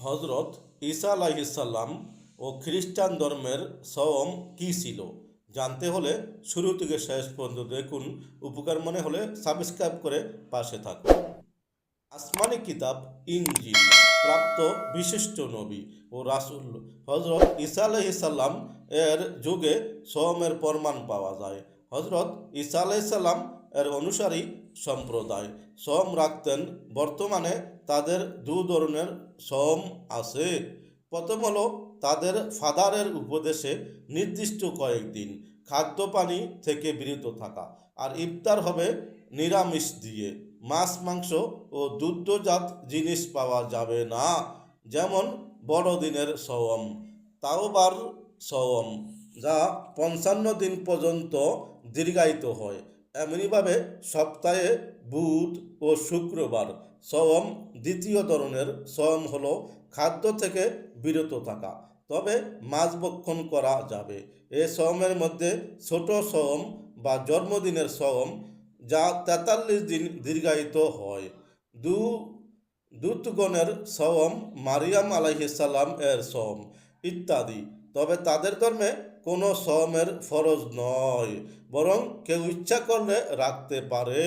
হজরত ঈসা আলাইহিসসালাম ও খ্রিস্টান ধর্মের সওম কী ছিল জানতে হলে শুরু থেকে শেষ পর্যন্ত দেখুন। উপকার মনে হলে সাবস্ক্রাইব করে পাশে থাকুন। আসমানি কিতাব ইনজিল প্রাপ্ত বিশিষ্ট নবী ও রাসূল হজরত ঈসা আলাইহিসসালাম এর যুগে সওমের প্রমাণ পাওয়া যায়। হজরত ঈসা আলাইহিসসালাম এর অনুসারী সম্প্রদায় সওম রাখতেন। বর্তমানে তাদের দু ধরনের সওম আছে। প্রথম হলো তাদের ফাদারের উপদেশে নির্দিষ্ট কয়েকদিন খাদ্য পানি থেকে বিরত থাকা, আর ইফতার হবে নিরামিষ দিয়ে। মাছ মাংস ও দুগ্ধজাত জিনিস পাওয়া যাবে না, যেমন বড়দিনের সওম, তাওবার সওম, যা 55 দিন পর্যন্ত দীর্ঘায়িত হয়। এমনিভাবে সপ্তাহে বুধ ও শুক্রবার সওম। দ্বিতীয় ধরনের সওম হলো খাদ্য থেকে বিরত থাকা, তবে মাছ ভক্ষণ করা যাবে। এ সওমের মধ্যে ছোট সওম বা জন্মদিনের সওম, যা 43 দিন দীর্ঘায়িত হয়। দূতগণের সওম, মারিয়াম আলাইহিসসালাম এর সওম ইত্যাদি। তবে তাদের ধর্মে কোনো সওমের ফরজ নয়, বরং কেউ ইচ্ছা করলে রাখতে পারে।